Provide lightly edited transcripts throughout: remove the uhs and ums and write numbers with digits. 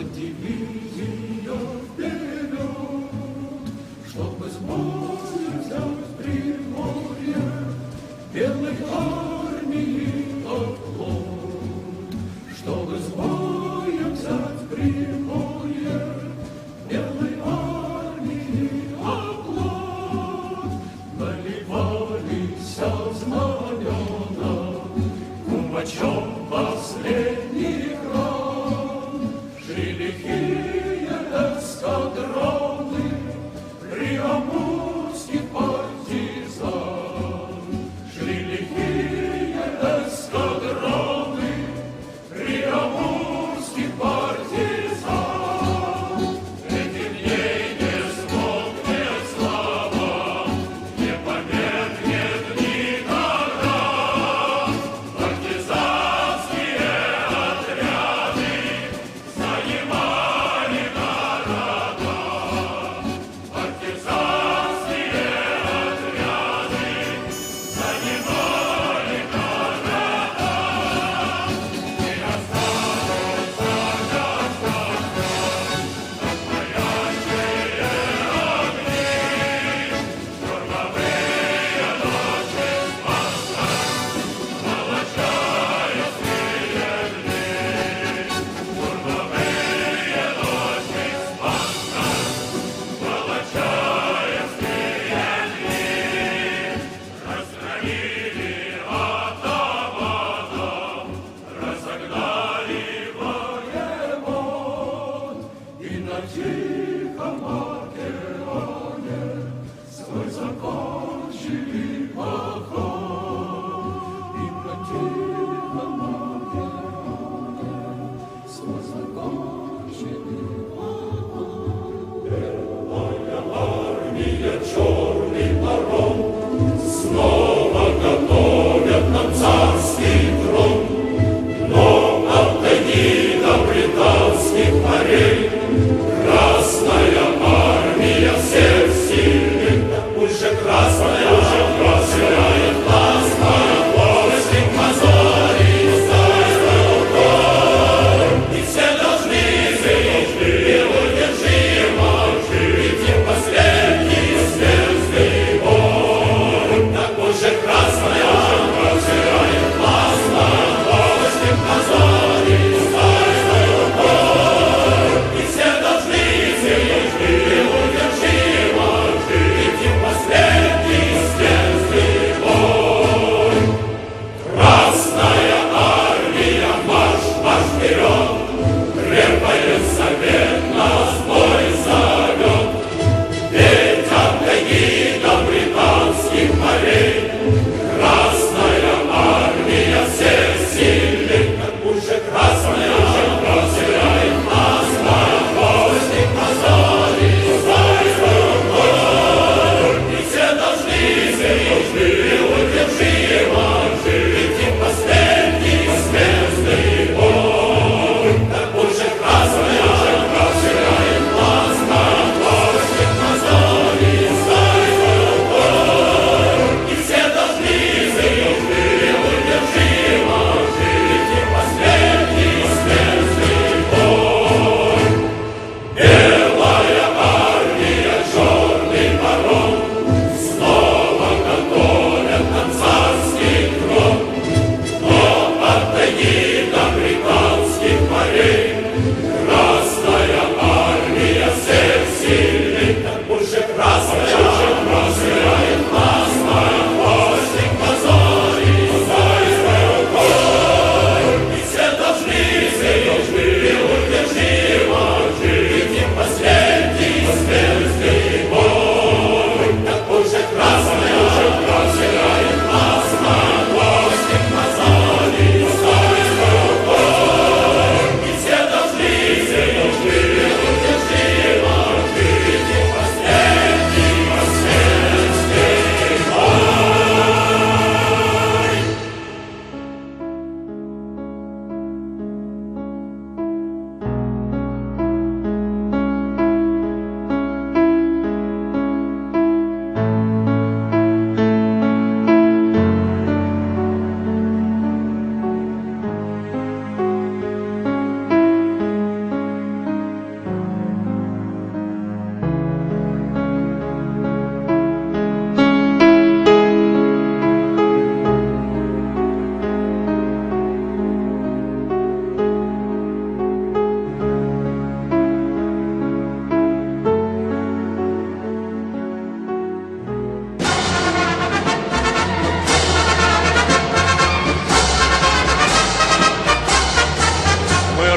дивизия вперед, чтобы с боем взять Приморье, белой армии поклон, чтобы с боем взять Приморье, белой армии поклон. Наливались знамена кумачом последних ран, шли лихие эскадроны приамурских партизан, шли лихие эскадроны приамурских партизан. Этих дней не смолкнет слава, не померкнет никогда. Партизанские отряды занимают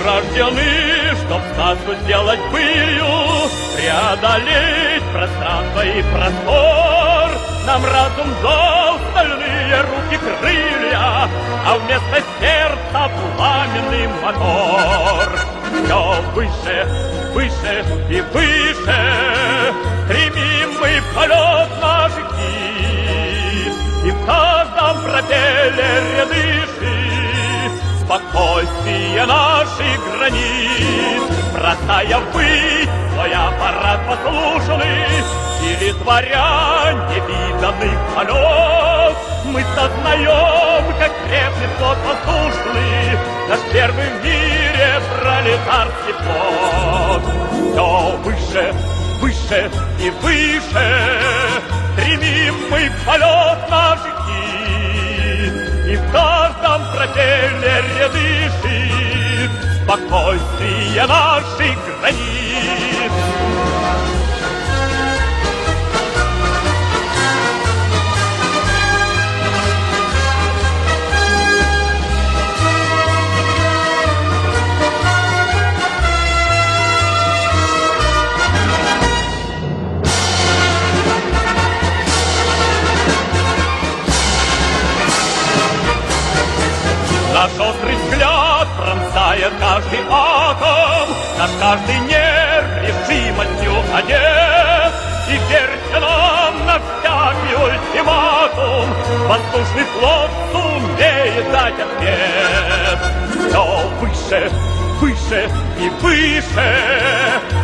рождены, чтоб сказку сделать былью, преодолеть пространство и простор. Нам разум дал стальные руки крылья, а вместо сердца пламенный мотор. Все выше, выше и выше стремим мы в полет наших птиц, и в каждом пропеллере дышит спокойствие наших границ. Бросая ввысь свой аппарат послушный, или творя невиданный полет, мы сознаем, как крепнет флот воздушный, наш первый в мире пролетарский флот. Все выше, выше и выше стремим мы в полет наших птиц, и в каждом пропеллере дышит спокойствие наших границ. Наш острый взгляд пронзает каждый атом, наш каждый нерв решимостью одет. И верьте нам на всякий ультиматум, воздушный флот сумеет дать ответ. Все выше, выше и выше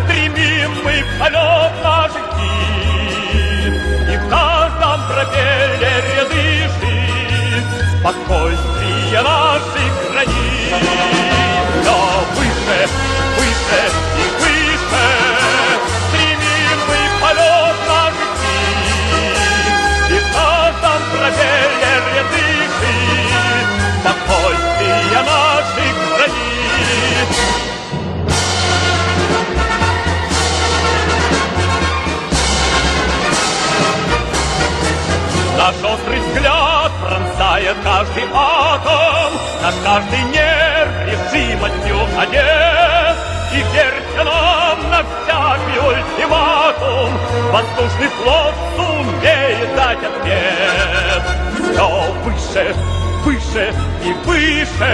стремим мы в полет наших птиц, и в каждом пропеллере дышит спокойствие наших границ. Все выше, выше и выше стремим мы в полет наших птиц, и в каждом пропеллере дышит спокойствие наших границ. Наш острый взгляд пронзает каждый атом, наш каждый нерв решимостью одет. И верьте нам на всякий ультиматум, воздушный флот сумеет дать ответ. Все выше, выше и выше